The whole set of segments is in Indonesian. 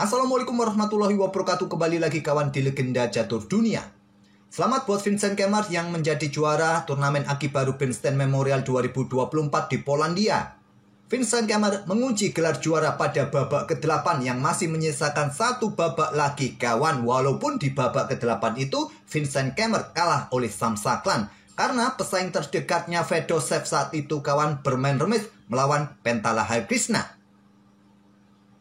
Assalamualaikum warahmatullahi wabarakatuh. Kembali lagi kawan di Legenda Catur Dunia. Selamat buat Vincent Kemmer yang menjadi juara turnamen Aki Baru Bernstein Memorial 2024 di Polandia. Vincent Kemmer mengunci gelar juara pada babak ke-8 yang masih menyisakan satu babak lagi kawan. Walaupun di babak ke-8 itu Vincent Kemmer kalah oleh Sam Saklan karena pesaing terdekatnya Fedosev saat itu kawan bermain remis melawan Pentalahai Krishna.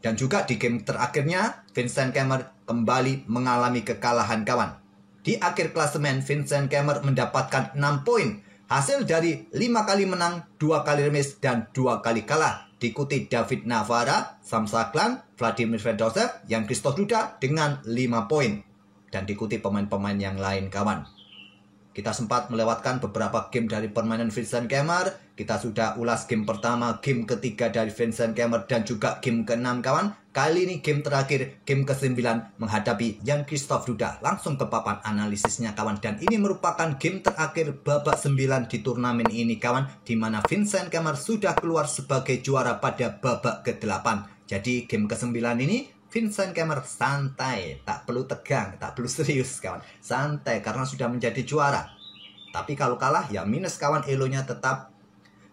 Dan juga di game terakhirnya, Vincent Kemmer kembali mengalami kekalahan kawan. Di akhir klasemen, Vincent Kemmer mendapatkan 6 poin. Hasil dari 5 kali menang, 2 kali remis, dan 2 kali kalah. Diikuti David Navara, Sam Saklan, Vladimir Fedosev, Jan Krzysztof Duda dengan 5 poin. Dan diikuti pemain-pemain yang lain kawan. Kita sempat melewatkan beberapa game dari permainan Vincent Kemmer. Kita sudah ulas game pertama, game ketiga dari Vincent Kemmer, dan juga game ke-6 kawan. Kali ini game terakhir, game ke-9 menghadapi Jan Krzysztof Duda. Langsung ke papan analisisnya kawan. Dan ini merupakan game terakhir babak 9 di turnamen ini kawan. Di mana Vincent Kemmer sudah keluar sebagai juara pada babak ke-8. Jadi game ke-9 ini Vincent Kemmer santai, tak perlu tegang, tak perlu serius kawan. Santai karena sudah menjadi juara. Tapi kalau kalah ya minus kawan, elonya tetap.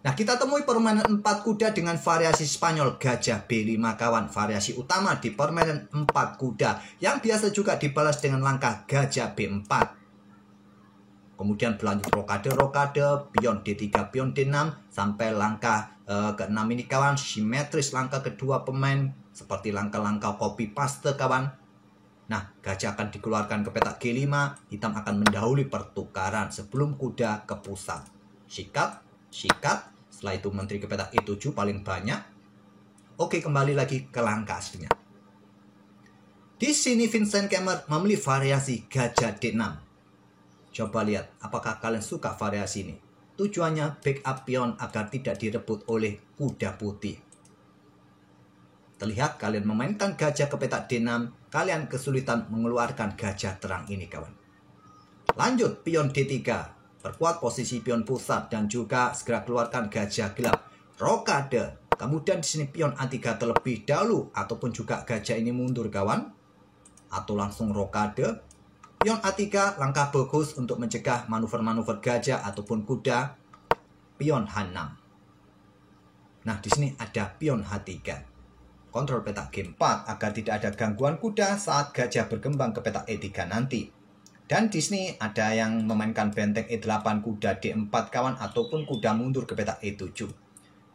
Nah kita temui permainan 4 kuda dengan variasi Spanyol Gajah B5 kawan. Variasi utama di permainan 4 kuda yang biasa juga dibalas dengan langkah Gajah B4. Kemudian berlanjut rokade, pion D3, pion D6 sampai langkah ke-6 ini kawan. Simetris langkah kedua pemain seperti langkah-langkah copy paste kawan. Nah, gajah akan dikeluarkan ke petak G5, hitam akan mendahului pertukaran sebelum kuda ke pusat. Sikat, setelah itu menteri ke petak E7 paling banyak. Oke, kembali lagi ke langkah aslinya. Di sini Vincent Kemmer memilih variasi gajah D6. Coba lihat, apakah kalian suka variasi ini? Tujuannya backup pion agar tidak direbut oleh kuda putih. Terlihat kalian memainkan gajah ke petak D6, kalian kesulitan mengeluarkan gajah terang ini kawan. Lanjut pion D3, perkuat posisi pion pusat dan juga segera keluarkan gajah gelap. Rokade, kemudian di sini pion A3 terlebih dahulu ataupun juga gajah ini mundur kawan. Atau langsung rokade. Pion A3 langkah bagus untuk mencegah manuver-manuver gajah ataupun kuda. Pion H6. Nah, di sini ada pion H3. Kontrol petak G4 agar tidak ada gangguan kuda saat gajah berkembang ke petak E3 nanti. Dan di sini ada yang memainkan benteng E8 kuda D4 kawan ataupun kuda mundur ke petak E7.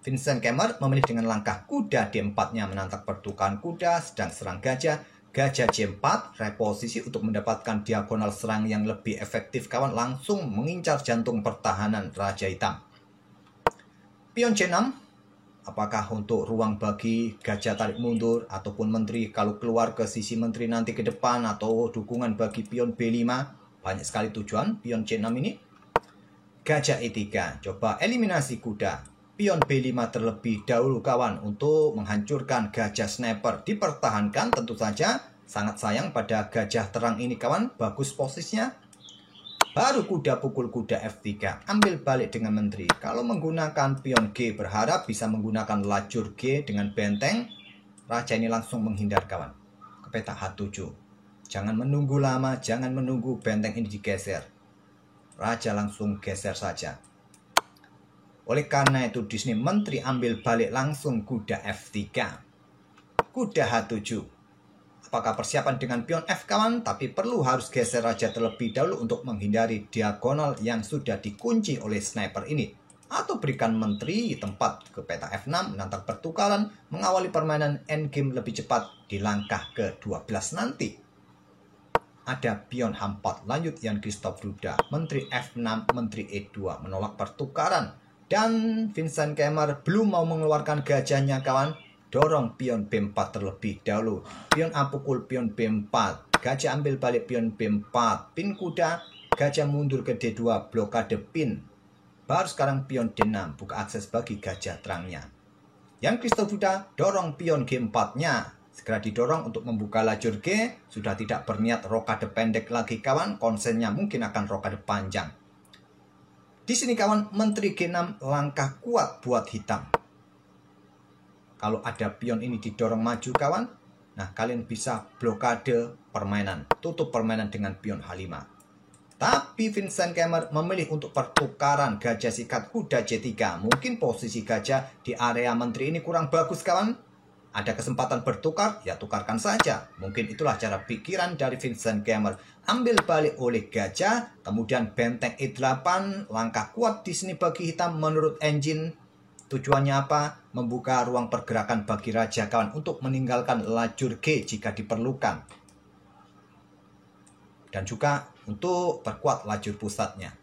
Vincent Kemmer memilih dengan langkah kuda D4-nya menantang pertukaran kuda sedang serang gajah. Gajah J4 reposisi untuk mendapatkan diagonal serang yang lebih efektif kawan, langsung mengincar jantung pertahanan Raja Hitam. Pion C6. Apakah untuk ruang bagi gajah tarik mundur ataupun menteri kalau keluar ke sisi menteri nanti ke depan atau dukungan bagi pion B5. Banyak sekali tujuan pion C6 ini. Gajah E3. Coba eliminasi kuda. Pion B5 terlebih dahulu kawan untuk menghancurkan gajah sniper. Dipertahankan tentu saja. Sangat sayang pada gajah terang ini kawan. Bagus posisinya. Baru kuda pukul kuda F3, ambil balik dengan menteri. Kalau menggunakan pion G berharap bisa menggunakan lajur G dengan benteng. Raja ini langsung menghindar kawan. Ke petak H7. Jangan menunggu lama, jangan menunggu benteng ini digeser. Raja langsung geser saja. Oleh karena itu di sini menteri ambil balik langsung kuda F3. Kuda H7. Apakah persiapan dengan pion F kawan? Tapi perlu harus geser raja terlebih dahulu untuk menghindari diagonal yang sudah dikunci oleh sniper ini. Atau berikan menteri tempat ke peta F6 menantang pertukaran, mengawali permainan endgame lebih cepat di langkah ke-12 nanti. Ada pion H4, lanjut Jan Krzysztof Duda, menteri F6, menteri E2 menolak pertukaran. Dan Vincent Kemmer belum mau mengeluarkan gajahnya kawan. Dorong pion B4 terlebih dahulu. Pion A pukul pion B4. Gajah ambil balik pion B4. Pin kuda. Gajah mundur ke D2. Blokade pin. Baru sekarang pion D6. Buka akses bagi gajah terangnya. Jan Krzysztof Duda dorong pion G4-nya. Segera didorong untuk membuka lajur G. Sudah tidak berniat rokade pendek lagi kawan. Konsennya mungkin akan rokade panjang. Di sini kawan, menteri G6 langkah kuat buat hitam. Kalau ada pion ini didorong maju kawan. Nah, kalian bisa blokade permainan, tutup permainan dengan pion H5. Tapi Vincent Kemmer memilih untuk pertukaran gajah sikat kuda C3. Mungkin posisi gajah di area menteri ini kurang bagus, kawan. Ada kesempatan bertukar, ya tukarkan saja. Mungkin itulah cara pikiran dari Vincent Kemmer. Ambil balik oleh gajah, kemudian benteng E8, langkah kuat di sini bagi hitam menurut engine. Tujuannya apa? Membuka ruang pergerakan bagi raja, kawan, untuk meninggalkan lajur G jika diperlukan. Dan juga untuk perkuat lajur pusatnya.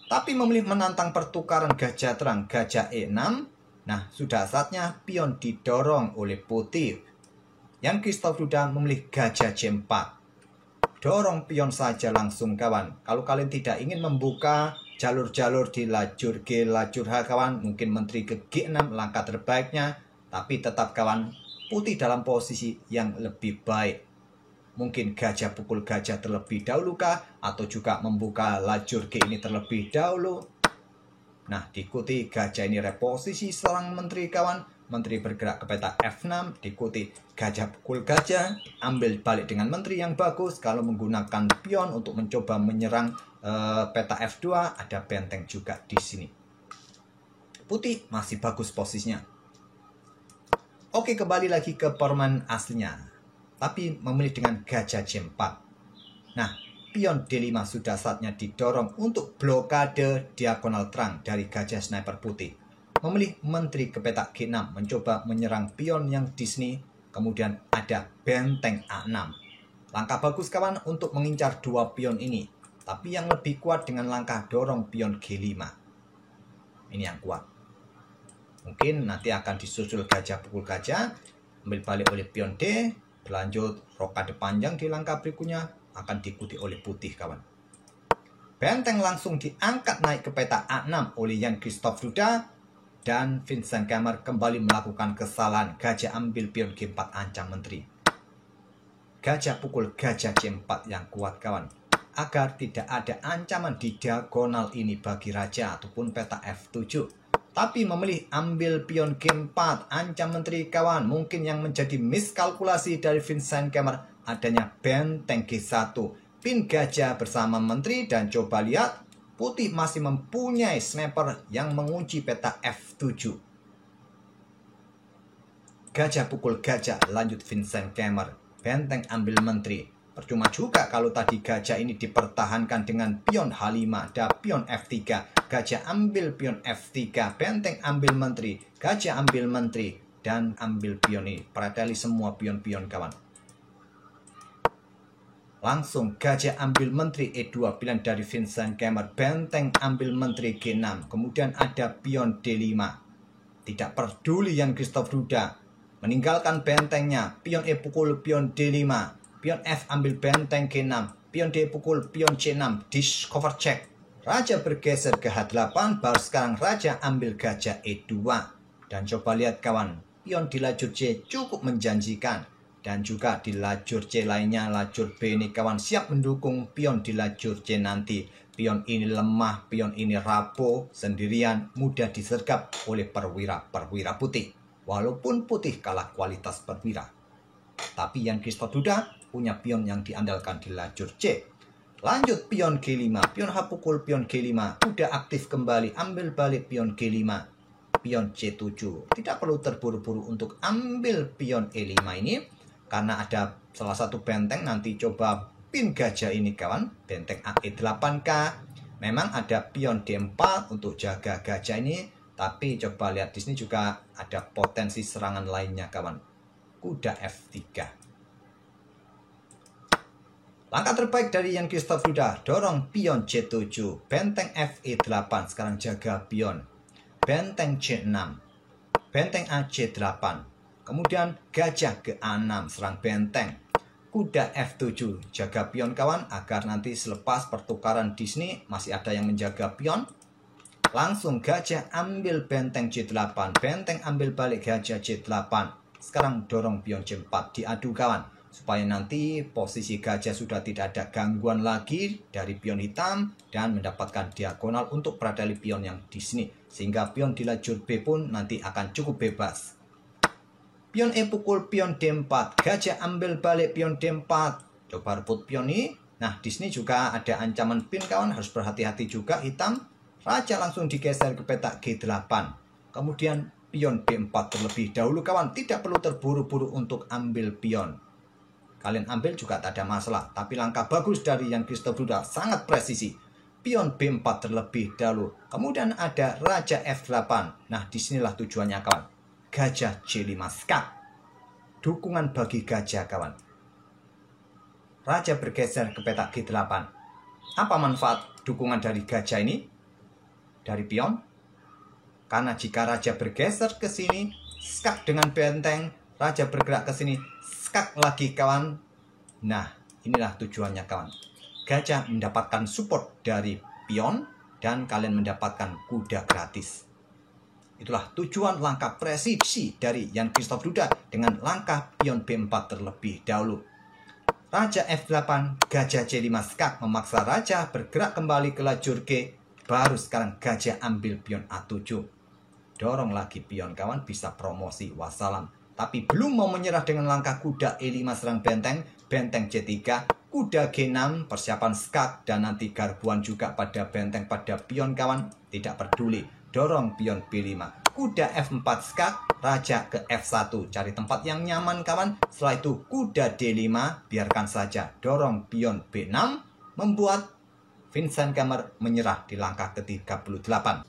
Tapi memilih menantang pertukaran gajah terang, gajah E6. Nah, sudah saatnya pion didorong oleh putih. Yang Christoph Ruda memilih gajah C4. Dorong pion saja langsung, kawan. Kalau kalian tidak ingin membuka jalur-jalur di lajur G, lajur H, kawan, mungkin menteri ke G6 langkah terbaiknya. Tapi tetap, kawan, putih dalam posisi yang lebih baik. Mungkin gajah pukul gajah terlebih dahulu kah? Atau juga membuka lajur G ini terlebih dahulu? Nah, diikuti gajah ini reposisi serang menteri, kawan. Menteri bergerak ke peta F6, diikuti gajah pukul gajah. Ambil balik dengan menteri yang bagus. Kalau menggunakan pion untuk mencoba menyerang peta F2, ada benteng juga di sini. Putih masih bagus posisinya. Oke, kembali lagi ke permainan aslinya. Tapi memilih dengan gajah C4. Nah, pion D5 sudah saatnya didorong untuk blokade diagonal terang dari gajah sniper putih. Memilih menteri ke peta G6, mencoba menyerang pion yang di sini. Kemudian ada benteng A6. Langkah bagus, kawan, untuk mengincar dua pion ini. Tapi yang lebih kuat dengan langkah dorong pion G5. Ini yang kuat. Mungkin nanti akan disusul gajah pukul gajah. Ambil balik oleh pion D. Berlanjut rokade panjang di langkah berikutnya akan diikuti oleh putih, kawan. Benteng langsung diangkat naik ke peta A6 oleh Jan Christoph Ruda. Dan Vincent Kemmer kembali melakukan kesalahan. Gajah ambil pion G4 ancam menteri. Gajah pukul gajah C4 yang kuat, kawan. Agar tidak ada ancaman di diagonal ini bagi raja ataupun peta F7. Tapi memilih ambil pion G4, ancam menteri, kawan. Mungkin yang menjadi miskalkulasi dari Vincent Kemmer adanya benteng G1. Pin gajah bersama menteri dan coba lihat, putih masih mempunyai sniper yang mengunci peta F7. Gajah pukul gajah, lanjut Vincent Kemmer. Benteng ambil menteri. Percuma juga kalau tadi gajah ini dipertahankan dengan pion H5 dan pion F3. Gajah ambil pion F3, benteng ambil menteri, gajah ambil menteri, dan ambil pion ini. Preteli semua pion-pion, kawan. Langsung gajah ambil menteri E2, pilihan dari Vincent Kemmer. Benteng ambil menteri G6, kemudian ada pion D5. Tidak peduli Jan Christoph Ruda. Meninggalkan bentengnya, pion E pukul pion D5. Pion F ambil benteng G6. Pion D pukul pion C6. Discover check. Raja bergeser ke H8. Baru sekarang raja ambil gajah E2. Dan coba lihat, kawan. Pion di lajur C cukup menjanjikan. Dan juga di lajur C lainnya, lajur B ini, kawan, siap mendukung pion di lajur C nanti. Pion ini lemah, pion ini rapuh, sendirian, mudah disergap oleh perwira putih. Walaupun putih kalah kualitas perwira. Tapi Jan Christoph Ruda punya pion yang diandalkan di lajur C. Lanjut pion G5, pion H pukul pion G5. Udah aktif kembali, ambil balik pion G5. Pion C7. Tidak perlu terburu-buru untuk ambil pion E5 ini. Karena ada salah satu benteng, nanti coba pin gajah ini, kawan. Benteng E8K. Memang ada pion D4 untuk jaga gajah ini. Tapi coba lihat di sini juga ada potensi serangan lainnya, kawan. Kuda F3. Langkah terbaik dari Jan Christoph Ruda, dorong pion C7, benteng Fe8, sekarang jaga pion. Benteng C6, benteng AC8, kemudian gajah ke A6, serang benteng. Kuda F7, jaga pion, kawan, agar nanti selepas pertukaran di sini masih ada yang menjaga pion. Langsung gajah ambil benteng C8, benteng ambil balik gajah C8. Sekarang dorong pion C4, diadu, kawan. Supaya nanti posisi gajah sudah tidak ada gangguan lagi dari pion hitam dan mendapatkan diagonal untuk preteli pion yang di sini. Sehingga pion di lajur B pun nanti akan cukup bebas. Pion E pukul pion D4. Gajah ambil balik pion D4. Coba rebut pion ini. Nah, di sini juga ada ancaman pin kawan. Harus berhati-hati juga hitam. Raja langsung digeser ke petak G8. Kemudian pion B4 terlebih dahulu kawan. Tidak perlu terburu-buru untuk ambil pion. Kalian ambil juga tak ada masalah. Tapi langkah bagus dari Jan Christoph Duda sangat presisi. Pion B4 terlebih dahulu. Kemudian ada Raja F8. Nah, disinilah tujuannya kawan. Gajah C5 skak. Dukungan bagi gajah kawan. Raja bergeser ke petak G8. Apa manfaat dukungan dari gajah ini? Dari pion? Karena jika raja bergeser ke sini, skak dengan benteng, raja bergerak ke sini, skak lagi kawan. Nah, inilah tujuannya kawan. Gajah mendapatkan support dari pion dan kalian mendapatkan kuda gratis. Itulah tujuan langkah presisi dari Jan Christoph Duda dengan langkah pion B4 terlebih dahulu. Raja F8, gajah C5 skak memaksa raja bergerak kembali ke lajur G. Baru sekarang gajah ambil pion A7. Dorong lagi pion kawan, bisa promosi, wassalam. Tapi belum mau menyerah dengan langkah kuda E5 serang benteng, benteng C3, kuda G6, persiapan skak, dan nanti garbuan juga pada benteng pada pion kawan. Tidak peduli, dorong pion B5. Kuda F4 skak, raja ke F1. Cari tempat yang nyaman kawan. Setelah itu kuda D5, biarkan saja. Dorong pion B6, membuat Vincent Kemmer menyerah di langkah ke-38.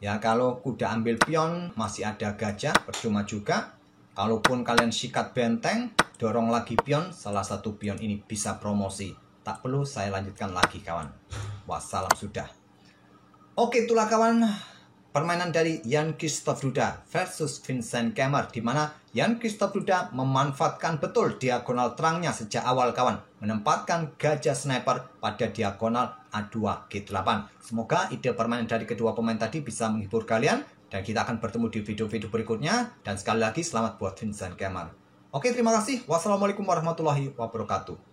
Ya, kalau kuda ambil pion, masih ada gajah, percuma juga. Kalaupun kalian sikat benteng, dorong lagi pion, salah satu pion ini bisa promosi. Tak perlu saya lanjutkan lagi kawan. Wassalam sudah. Oke, itulah kawan. Permainan dari Jan Christoph Duda versus Vincent Kemmer, di mana Jan Christoph Duda memanfaatkan betul diagonal terangnya sejak awal kawan, menempatkan gajah sniper pada diagonal A2 G8. Semoga ide permainan dari kedua pemain tadi bisa menghibur kalian, dan kita akan bertemu di video-video berikutnya. Dan sekali lagi selamat buat Vincent Kemmer. Oke, terima kasih. Wassalamualaikum warahmatullahi wabarakatuh.